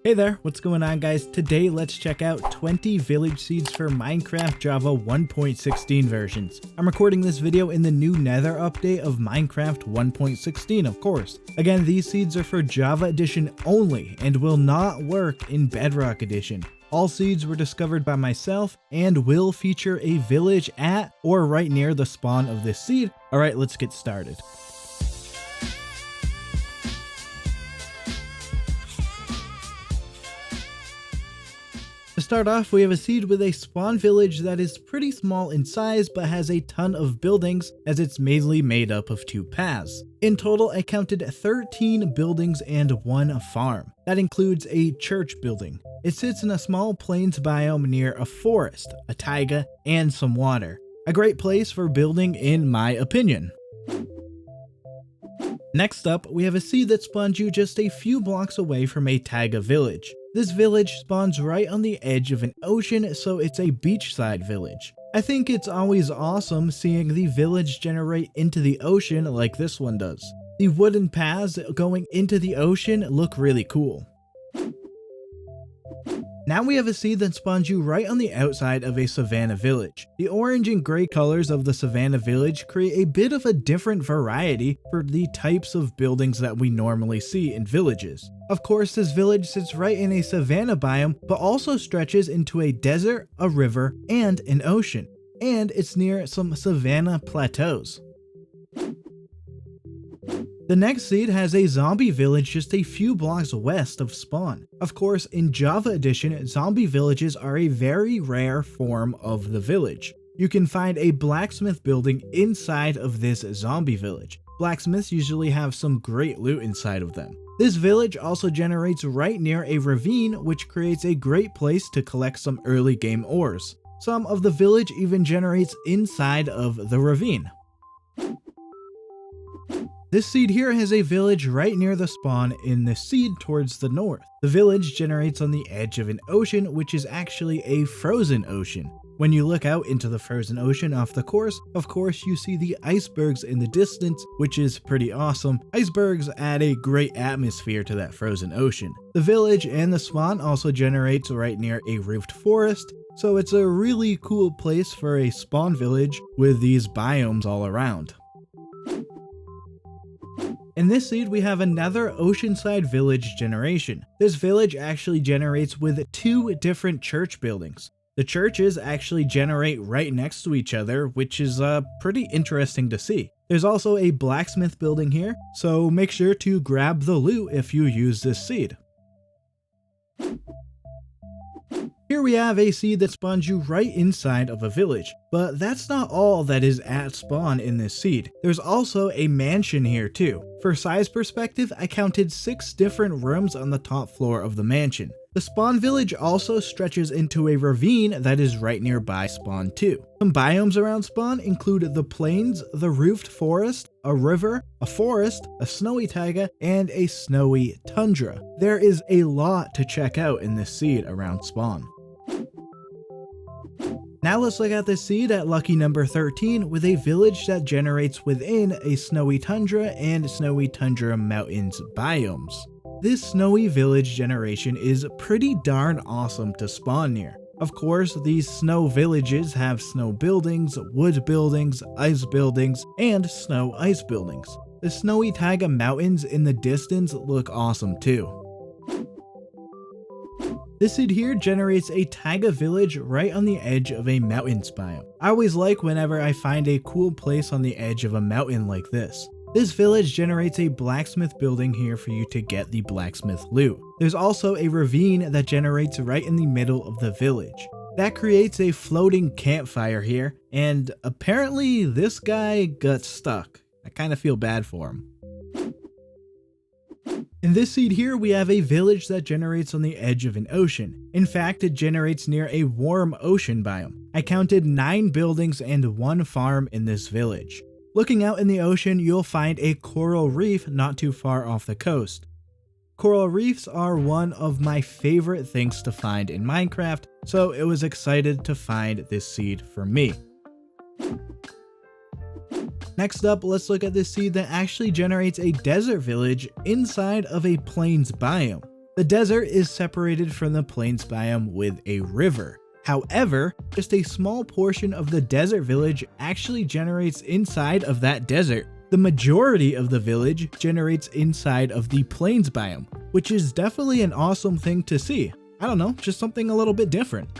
Hey there, what's going on guys? Today let's check out 20 village seeds for Minecraft Java 1.16 versions. I'm recording this video in the new Nether update of Minecraft 1.16 of course. Again, these seeds are for Java Edition only and will not work in Bedrock Edition. All seeds were discovered by myself and will feature a village at or right near the spawn of this seed. Alright, let's get started. To start off, we have a seed with a spawn village that is pretty small in size but has a ton of buildings as it's mainly made up of 2 paths. In total, I counted 13 buildings and 1 farm. That includes a church building. It sits in a small plains biome near a forest, a taiga, and some water. A great place for building in my opinion. Next up, we have a seed that spawns you just a few blocks away from a taiga village. This village spawns right on the edge of an ocean, so it's a beachside village. I think it's always awesome seeing the village generate into the ocean like this one does. The wooden paths going into the ocean look really cool. Now we have a seed that spawns you right on the outside of a savanna village. The orange and gray colors of the savanna village create a bit of a different variety for the types of buildings that we normally see in villages. Of course, this village sits right in a savanna biome, but also stretches into a desert, a river, and an ocean. And it's near some savanna plateaus. The next seed has a zombie village just a few blocks west of spawn. Of course, in Java Edition, zombie villages are a very rare form of the village. You can find a blacksmith building inside of this zombie village. Blacksmiths usually have some great loot inside of them. This village also generates right near a ravine, which creates a great place to collect some early game ores. Some of the village even generates inside of the ravine. This seed here has a village right near the spawn in the seed towards the north. The village generates on the edge of an ocean, which is actually a frozen ocean. When you look out into the frozen ocean off the course, of course you see the icebergs in the distance, which is pretty awesome. Icebergs add a great atmosphere to that frozen ocean. The village and the spawn also generates right near a roofed forest, so it's a really cool place for a spawn village with these biomes all around. In this seed, we have another oceanside village generation. This village actually generates with 2 different church buildings. The churches actually generate right next to each other, which is pretty interesting to see. There's also a blacksmith building here, so make sure to grab the loot if you use this seed. Here we have a seed that spawns you right inside of a village, but that's not all that is at spawn in this seed. There's also a mansion here too. For size perspective, I counted 6 different rooms on the top floor of the mansion. The spawn village also stretches into a ravine that is right nearby spawn too. Some biomes around spawn include the plains, the roofed forest, a river, a forest, a snowy taiga, and a snowy tundra. There is a lot to check out in this seed around spawn. Now let's look at this seed at lucky number 13 with a village that generates within a snowy tundra and snowy tundra mountains biomes. This snowy village generation is pretty darn awesome to spawn near. Of course, these snow villages have snow buildings, wood buildings, ice buildings, and snow ice buildings. The snowy taiga mountains in the distance look awesome too. This seed here generates a taiga village right on the edge of a mountain biome. I always like whenever I find a cool place on the edge of a mountain like this. This village generates a blacksmith building here for you to get the blacksmith loot. There's also a ravine that generates right in the middle of the village. That creates a floating campfire here, and apparently this guy got stuck. I kind of feel bad for him. In this seed here, we have a village that generates on the edge of an ocean. In fact, it generates near a warm ocean biome. I counted 9 buildings and 1 farm in this village. Looking out in the ocean, you'll find a coral reef not too far off the coast. Coral reefs are one of my favorite things to find in Minecraft, so it was excited to find this seed for me. Next up, let's look at this seed that actually generates a desert village inside of a plains biome. The desert is separated from the plains biome with a river. However, just a small portion of the desert village actually generates inside of that desert. The majority of the village generates inside of the plains biome, which is definitely an awesome thing to see. I don't know, just something a little bit different.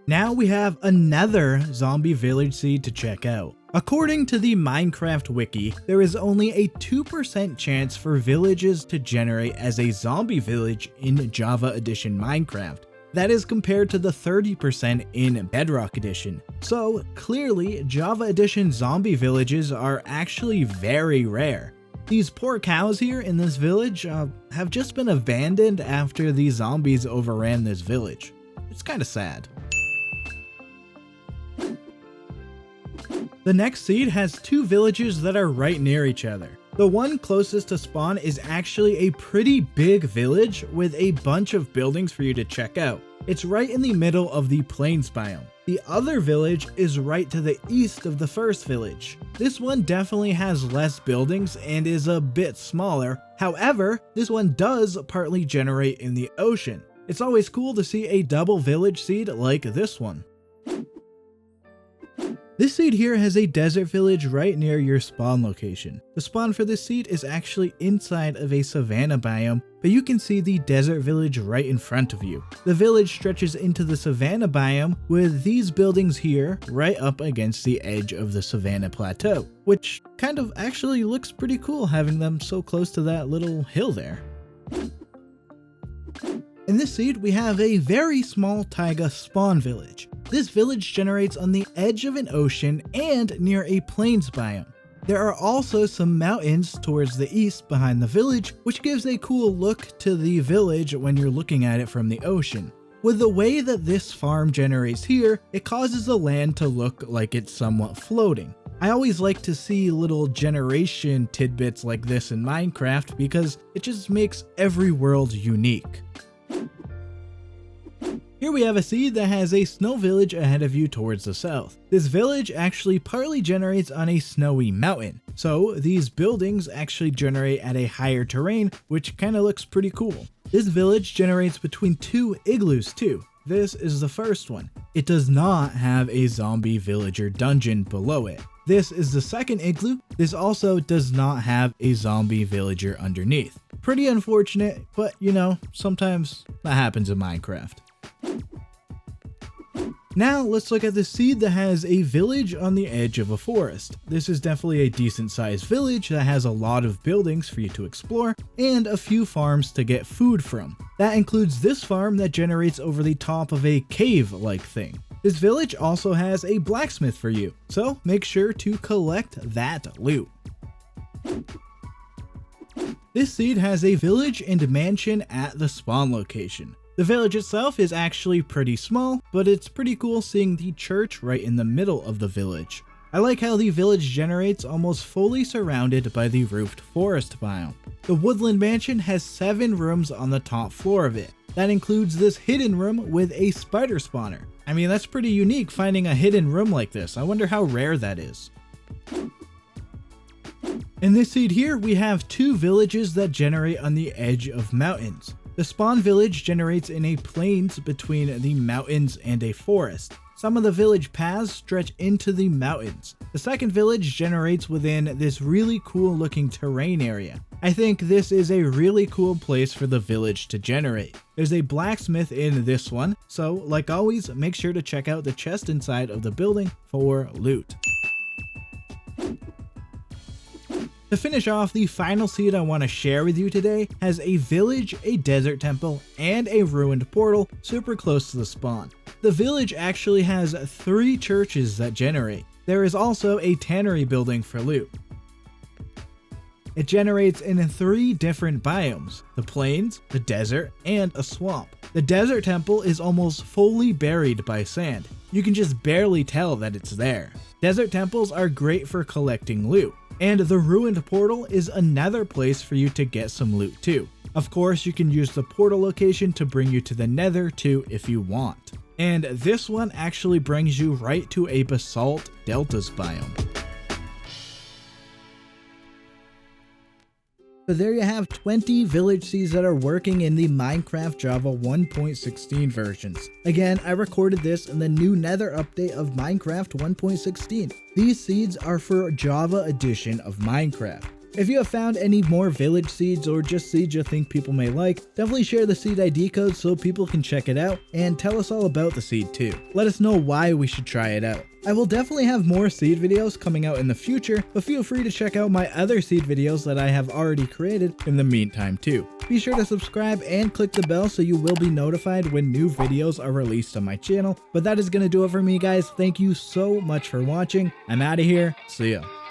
Now we have another zombie village seed to check out. According to the Minecraft wiki, there is only a 2% chance for villages to generate as a zombie village in Java Edition Minecraft. That is compared to the 30% in Bedrock Edition. So clearly, Java Edition zombie villages are actually very rare. These poor cows here in this village have just been abandoned after the zombies overran this village. It's kind of sad. The next seed has two villages that are right near each other. The one closest to spawn is actually a pretty big village with a bunch of buildings for you to check out. It's right in the middle of the plains biome. The other village is right to the east of the first village. This one definitely has less buildings and is a bit smaller. However, this one does partly generate in the ocean. It's always cool to see a double village seed like this one. This seed here has a desert village right near your spawn location. The spawn for this seed is actually inside of a savanna biome, but you can see the desert village right in front of you. The village stretches into the savanna biome with these buildings here right up against the edge of the savanna plateau, which kind of actually looks pretty cool having them so close to that little hill there. In this seed, we have a very small taiga spawn village. This village generates on the edge of an ocean and near a plains biome. There are also some mountains towards the east behind the village, which gives a cool look to the village when you're looking at it from the ocean. With the way that this farm generates here, it causes the land to look like it's somewhat floating. I always like to see little generation tidbits like this in Minecraft because it just makes every world unique. Here we have a seed that has a snow village ahead of you towards the south. This village actually partly generates on a snowy mountain, so these buildings actually generate at a higher terrain, which kind of looks pretty cool. This village generates between two igloos too. This is the first one. It does not have a zombie villager dungeon below it. This is the second igloo. This also does not have a zombie villager underneath. Pretty unfortunate, but you know, sometimes that happens in Minecraft. Now let's look at the seed that has a village on the edge of a forest. This is definitely a decent sized village that has a lot of buildings for you to explore and a few farms to get food from. That includes this farm that generates over the top of a cave-like thing. This village also has a blacksmith for you, so make sure to collect that loot. This seed has a village and mansion at the spawn location. The village itself is actually pretty small, but it's pretty cool seeing the church right in the middle of the village. I like how the village generates almost fully surrounded by the roofed forest biome. The woodland mansion has 7 rooms on the top floor of it. That includes this hidden room with a spider spawner. I mean, that's pretty unique finding a hidden room like this. I wonder how rare that is. In this seed here, we have 2 villages that generate on the edge of mountains. The spawn village generates in a plains between the mountains and a forest. Some of the village paths stretch into the mountains. The second village generates within this really cool looking terrain area. I think this is a really cool place for the village to generate. There's a blacksmith in this one, so like always, make sure to check out the chest inside of the building for loot. To finish off, the final seed I want to share with you today has a village, a desert temple, and a ruined portal super close to the spawn. The village actually has 3 churches that generate. There is also a tannery building for loot. It generates in 3 different biomes: the plains, the desert, and a swamp. The desert temple is almost fully buried by sand. You can just barely tell that it's there. Desert temples are great for collecting loot. And the ruined portal is another place for you to get some loot too. Of course, you can use the portal location to bring you to the nether too if you want. And this one actually brings you right to a basalt deltas biome. But there you have 20 village seeds that are working in the Minecraft Java 1.16 versions. Again, I recorded this in the new Nether update of Minecraft 1.16. These seeds are for Java edition of Minecraft. If you have found any more village seeds or just seeds you think people may like, definitely share the seed ID code so people can check it out and tell us all about the seed too. Let us know why we should try it out. I will definitely have more seed videos coming out in the future, but feel free to check out my other seed videos that I have already created in the meantime too. Be sure to subscribe and click the bell so you will be notified when new videos are released on my channel. But that is going to do it for me, guys. Thank you so much for watching. I'm out of here. See ya.